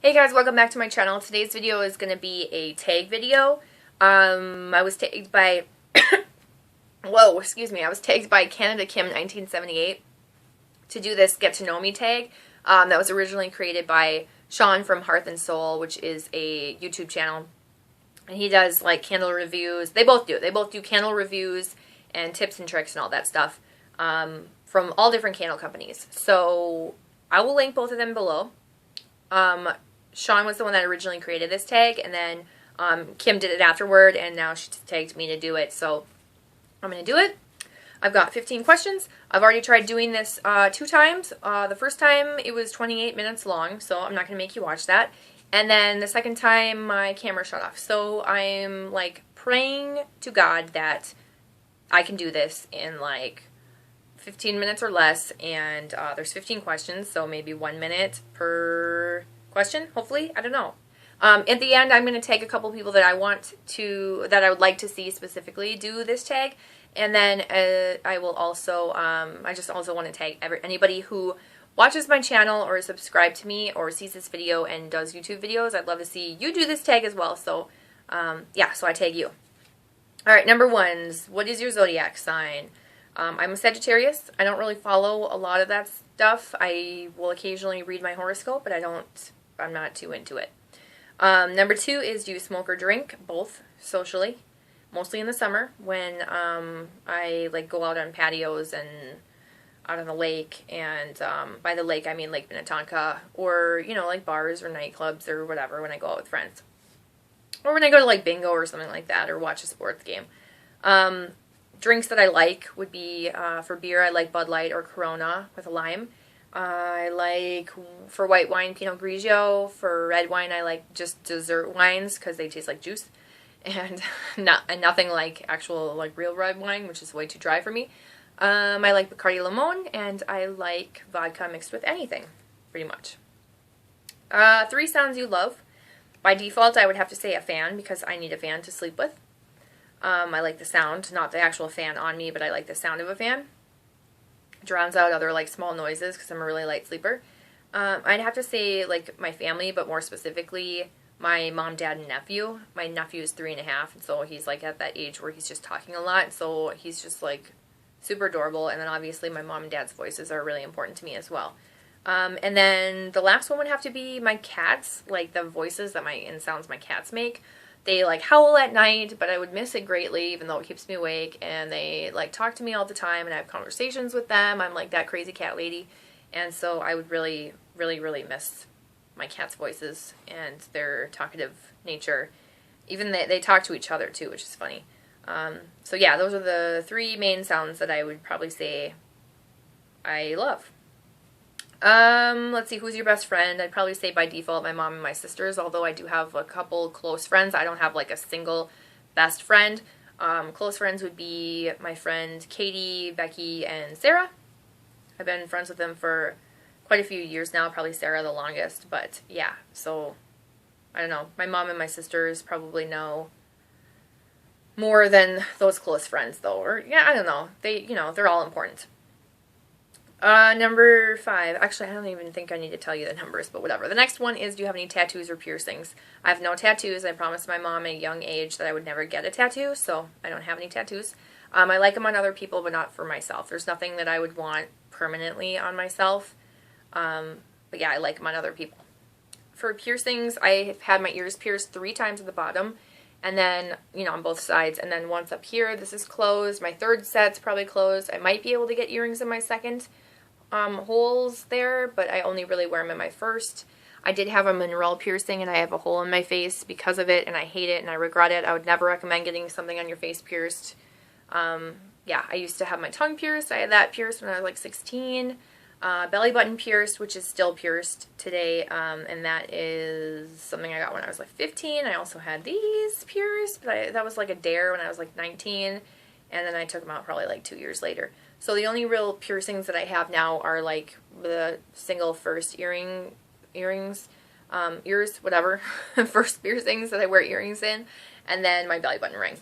Hey guys, welcome back to my channel. Today's video is going to be a tag video. I was tagged by, whoa, excuse me, I was tagged by Canada Kim 1978 to do this Get to Know Me tag. That was originally created by Sean from Hearth and Soul, which is a YouTube channel. And he does like candle reviews. They both do candle reviews and tips and tricks and all that stuff from all different candle companies. So I will link both of them below. Sean was the one that originally created this tag, and then Kim did it afterward, and now she tagged me to do it, so I'm going to do it. I've got 15 questions. I've already tried doing this 2 times. The first time it was 28 minutes long, so I'm not going to make you watch that. And then the second time my camera shut off. So I'm like praying to God that I can do this in like 15 minutes or less, and there's 15 questions, so maybe 1 minute per question, hopefully. I don't know. At the end, I'm going to tag a couple people that I would like to see specifically do this tag, and then I will also, I just also want to tag anybody who watches my channel or is subscribed to me or sees this video and does YouTube videos. I'd love to see you do this tag as well, so yeah, so I tag you. Alright, number 1, what is your zodiac sign? I'm a Sagittarius. I don't really follow a lot of that stuff. I will occasionally read my horoscope, but I'm not too into it. Number 2 is, do you smoke or drink? Both, socially. Mostly in the summer when I like go out on patios and out on the lake, and by the lake I mean Lake Minnetonka, or you know, like bars or nightclubs or whatever, when I go out with friends. Or when I go to like bingo or something like that, or watch a sports game. Drinks that I like would be, for beer, I like Bud Light or Corona with a lime. I like, for white wine, Pinot Grigio. For red wine, I like just dessert wines because they taste like juice. And nothing like actual, like real red wine, which is way too dry for me. I like Bacardi Limon, and I like vodka mixed with anything, pretty much. 3 sounds you love. By default, I would have to say a fan, because I need a fan to sleep with. I like the sound, not the actual fan on me, but I like the sound of a fan. It drowns out other like small noises because I'm a really light sleeper. I'd have to say like my family, but more specifically my mom, dad, and nephew. My nephew is 3 and a half, and so he's like at that age where he's just talking a lot, so he's just like super adorable. And then obviously my mom and dad's voices are really important to me as well. And then the last one would have to be my cats, like the voices and sounds my cats make. They like howl at night, but I would miss it greatly, even though it keeps me awake, and they like talk to me all the time, and I have conversations with them. I'm like that crazy cat lady, and so I would really, really, really miss my cat's voices and their talkative nature. Even they talk to each other too, which is funny. So yeah, those are the 3 main sounds that I would probably say I love. Let's see, who's your best friend? I'd probably say by default my mom and my sisters, although I do have a couple close friends. I don't have like a single best friend. Close friends would be my friend Katie, Becky, and Sarah. I've been friends with them for quite a few years now, probably Sarah the longest, but yeah, so I don't know. My mom and my sisters probably know more than those close friends though, or yeah, I don't know. They're all important. Number 5. Actually, I don't even think I need to tell you the numbers, but whatever. The next one is, do you have any tattoos or piercings? I have no tattoos. I promised my mom at a young age that I would never get a tattoo, so I don't have any tattoos. I like them on other people, but not for myself. There's nothing that I would want permanently on myself. But yeah, I like them on other people. For piercings, I've had my ears pierced 3 times at the bottom, and then, on both sides, and then once up here. This is closed. My 3rd set's probably closed. I might be able to get earrings in my 2nd. Holes there, but I only really wear them in my 1st. I did have a Monroe piercing, and I have a hole in my face because of it, and I hate it, and I regret it. I would never recommend getting something on your face pierced. Yeah, I used to have my tongue pierced. I had that pierced when I was like 16. Belly button pierced, which is still pierced today, and that is something I got when I was like 15. I also had these pierced, but that was like a dare when I was like 19, and then I took them out probably like 2 years later. So the only real piercings that I have now are like the single first ears, whatever, first piercings that I wear earrings in, and then my belly button ring.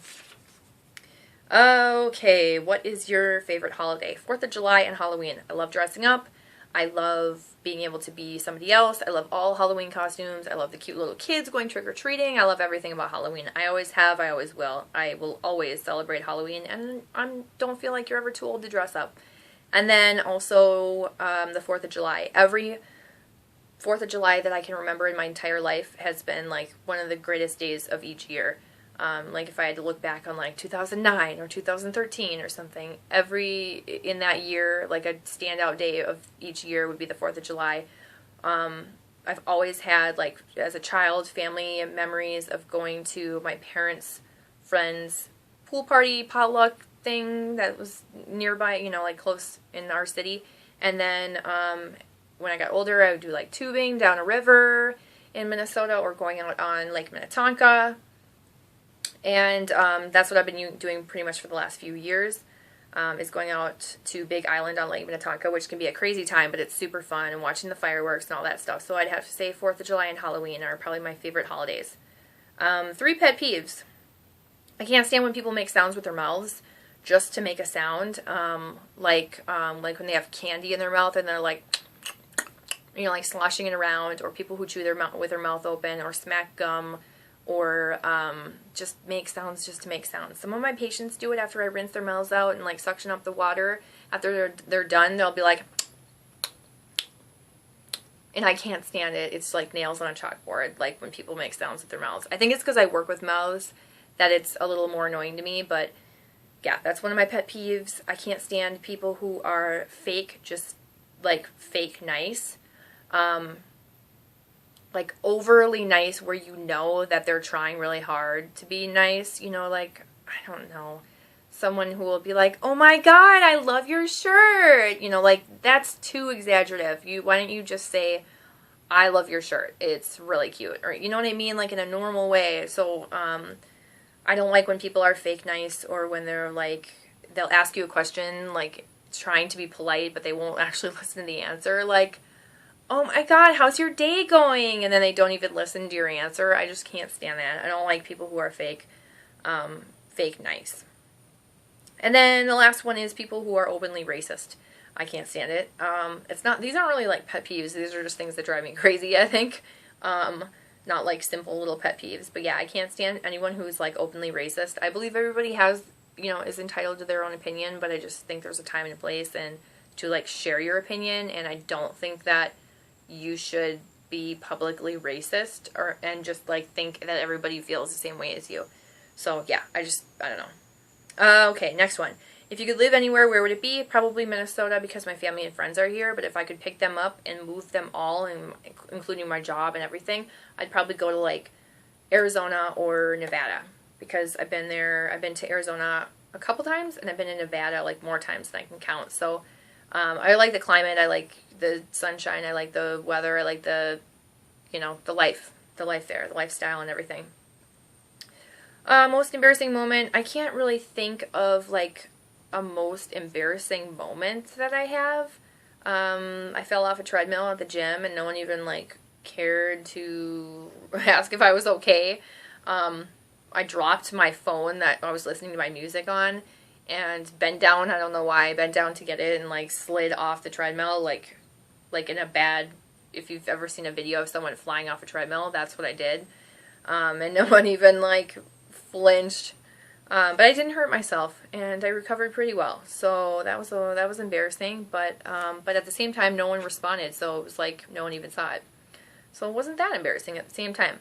Okay, what is your favorite holiday? 4th of July and Halloween. I love dressing up. I love being able to be somebody else. I love all Halloween costumes. I love the cute little kids going trick-or-treating. I love everything about Halloween. I always have. I always will. I will always celebrate Halloween, and I don't feel like you're ever too old to dress up. And then also the 4th of July. Every 4th of July that I can remember in my entire life has been like one of the greatest days of each year. Like if I had to look back on like 2009 or 2013 or something, in that year, like a standout day of each year would be the 4th of July. I've always had, like, as a child, family memories of going to my parents' friends' pool party potluck thing that was nearby, you know, like close in our city. And then when I got older, I would do like tubing down a river in Minnesota or going out on Lake Minnetonka. And that's what I've been doing pretty much for the last few years, is going out to Big Island on Lake Minnetonka, which can be a crazy time, but it's super fun, and watching the fireworks and all that stuff. So I'd have to say 4th of July and Halloween are probably my favorite holidays. 3 pet peeves. I can't stand when people make sounds with their mouths just to make a sound, like when they have candy in their mouth and they're like, you know, like sloshing it around, or people who chew their mouth with their mouth open, or smack gum, or just make sounds just to make sounds. Some of my patients do it after I rinse their mouths out and like suction up the water. After they're done, they'll be like, and I can't stand it. It's like nails on a chalkboard, like when people make sounds with their mouths. I think it's because I work with mouths that it's a little more annoying to me, but yeah, that's one of my pet peeves. I can't stand people who are fake, just like fake nice. Like overly nice where you know that they're trying really hard to be nice, you know, like, I don't know, someone who will be like, oh my god, I love your shirt, you know, like, that's too exaggerative. Why don't you just say, I love your shirt, it's really cute, or you know what I mean, like in a normal way. So I don't like when people are fake nice, or when they're like, they'll ask you a question like trying to be polite but they won't actually listen to the answer, like, oh my god, how's your day going? And then they don't even listen to your answer. I just can't stand that. I don't like people who are fake nice. And then the last one is people who are openly racist. I can't stand it. These aren't really like pet peeves. These are just things that drive me crazy, I think. Not like simple little pet peeves. But yeah, I can't stand anyone who's like openly racist. I believe everybody has, you know, is entitled to their own opinion, but I just think there's a time and a place and to like share your opinion, and I don't think that you should be publicly racist and just like think that everybody feels the same way as you. So yeah, I don't know. Okay, next one. If you could live anywhere, where would it be? Probably Minnesota, because my family and friends are here, but if I could pick them up and move them all, and including my job and everything, I'd probably go to like Arizona or Nevada, because I've been to Arizona a couple times, and I've been in Nevada like more times than I can count. So I like the climate, I like the sunshine, I like the weather, I like the, you know, the life there, the lifestyle and everything. Most embarrassing moment, I can't really think of like a most embarrassing moment that I have. I fell off a treadmill at the gym and no one even like cared to ask if I was okay. I dropped my phone that I was listening to my music on and bent down, I don't know why, I bent down to get it and like slid off the treadmill like in a bad, if you've ever seen a video of someone flying off a treadmill, that's what I did. And no one even like flinched. But I didn't hurt myself, and I recovered pretty well. So that was embarrassing, but at the same time, no one responded, so it was like no one even saw it. So it wasn't that embarrassing at the same time.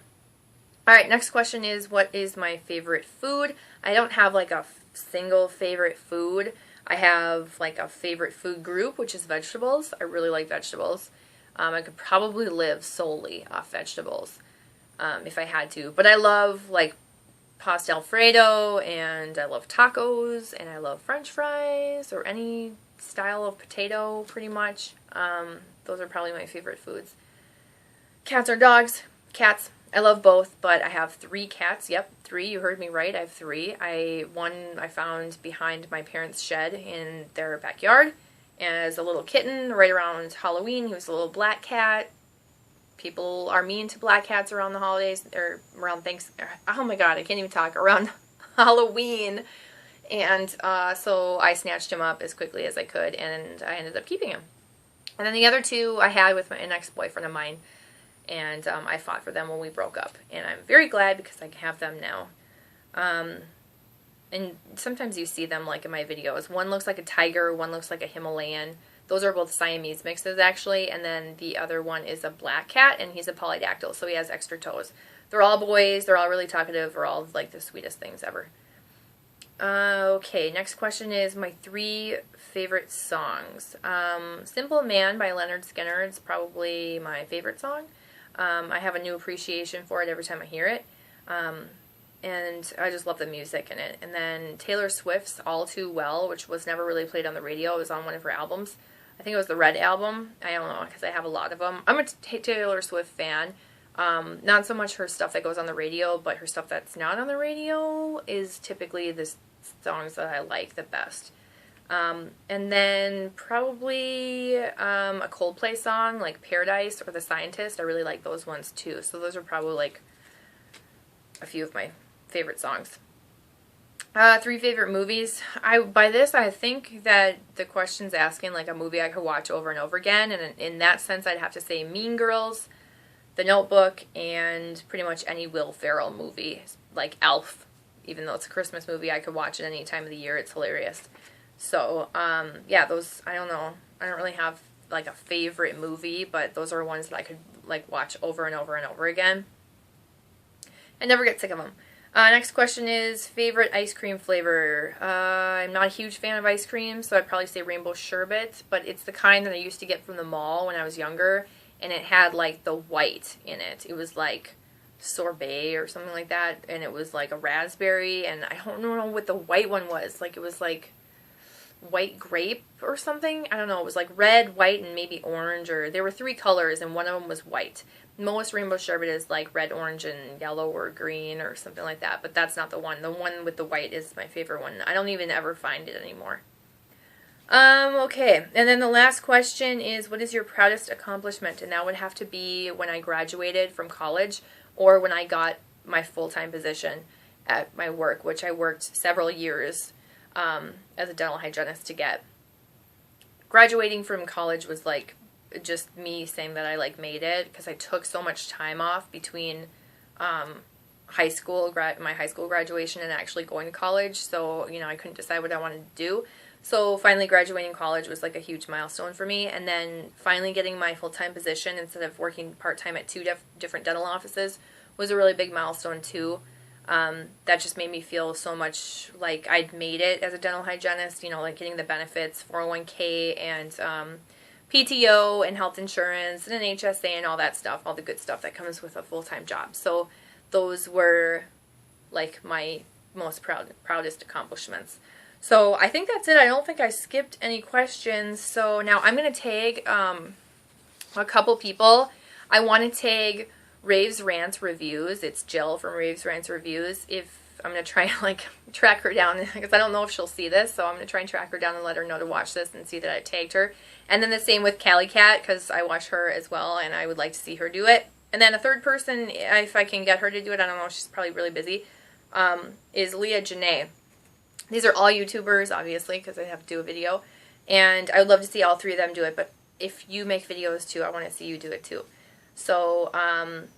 All right, next question is, what is my favorite food? I don't have like a single favorite food. I have like a favorite food group, which is vegetables. I really like vegetables. I could probably live solely off vegetables if I had to. But I love like pasta Alfredo, and I love tacos, and I love French fries, or any style of potato, pretty much. Those are probably my favorite foods. Cats or dogs? Cats. I love both, but I have 3 cats. Yep, 3. You heard me right. I have 3. One I found behind my parents' shed in their backyard as a little kitten right around Halloween. He was a little black cat. People are mean to black cats around the holidays, or around oh my god, I can't even talk, around Halloween. And so I snatched him up as quickly as I could, and I ended up keeping him. And then the other two I had with an ex-boyfriend of mine, and I fought for them when we broke up. And I'm very glad because I have them now. And sometimes you see them like in my videos. One looks like a tiger, one looks like a Himalayan. Those are both Siamese mixes actually, and then the other one is a black cat, and he's a polydactyl, so he has extra toes. They're all boys, they're all really talkative, they're all like the sweetest things ever. Okay, next question is my 3 favorite songs. Simple Man by Leonard Skinner is probably my favorite song. I have a new appreciation for it every time I hear it. And I just love the music in it. And then Taylor Swift's All Too Well, which was never really played on the radio. It was on one of her albums. I think it was the Red album. I don't know, because I have a lot of them. I'm a Taylor Swift fan. Not so much her stuff that goes on the radio, but her stuff that's not on the radio is typically the songs that I like the best. And then probably a Coldplay song, like Paradise or The Scientist. I really like those ones too. So those are probably like a few of my favorite songs. 3 favorite movies. By this, I think that the question's asking like a movie I could watch over and over again, and in that sense, I'd have to say Mean Girls, The Notebook, and pretty much any Will Ferrell movie, like Elf. Even though it's a Christmas movie, I could watch it any time of the year. It's hilarious. So, yeah, those, I don't know. I don't really have like a favorite movie, but those are ones that I could like watch over and over and over again. I never get sick of them. Next question is favorite ice cream flavor. I'm not a huge fan of ice cream, so I'd probably say rainbow sherbet, but it's the kind that I used to get from the mall when I was younger, and it had like the white in it. It was like sorbet or something like that, and it was like a raspberry, and I don't know what the white one was. Like it was like white grape or something. I don't know. It was like red, white, and maybe orange, or there were 3 colors, and one of them was white. Most rainbow sherbet is like red, orange, and yellow or green or something like that, but that's not the one. The one with the white is my favorite one. I don't even ever find it anymore. Okay, and then the last question is, what is your proudest accomplishment? And that would have to be when I graduated from college or when I got my full-time position at my work, which I worked several years as a dental hygienist to get. Graduating from college was like just me saying that I like made it, because I took so much time off between my high school graduation and actually going to college. So, you know, I couldn't decide what I wanted to do. So finally graduating college was like a huge milestone for me. And then finally getting my full-time position instead of working part-time at 2 different dental offices was a really big milestone too. That just made me feel so much like I'd made it as a dental hygienist, you know, like getting the benefits, 401k, and PTO, and health insurance, and an HSA, and all that stuff, all the good stuff that comes with a full-time job. So those were like my most proudest accomplishments. So I think that's it. I don't think I skipped any questions. So now I'm going to tag a couple people. I want to tag RavesRantsReviews. It's Jill from RavesRantsReviews. If I'm going to try and like track her down, because I don't know if she'll see this, so I'm going to try and track her down and let her know to watch this and see that I tagged her. And then the same with CallieCatt, because I watch her as well, and I would like to see her do it. And then a third person, if I can get her to do it, I don't know, she's probably really busy, is Leah Janae. These are all YouTubers, obviously, because I have to do a video. And I would love to see all 3 of them do it, but if you make videos too, I want to see you do it too. So,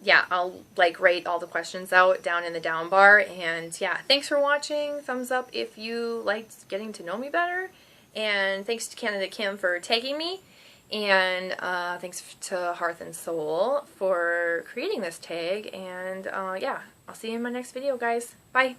yeah, I'll like rate all the questions out down in the down bar. And yeah, thanks for watching. Thumbs up if you liked getting to know me better. And thanks to Canada Kim for tagging me. And thanks to Hearth and Soul for creating this tag. And yeah, I'll see you in my next video, guys. Bye.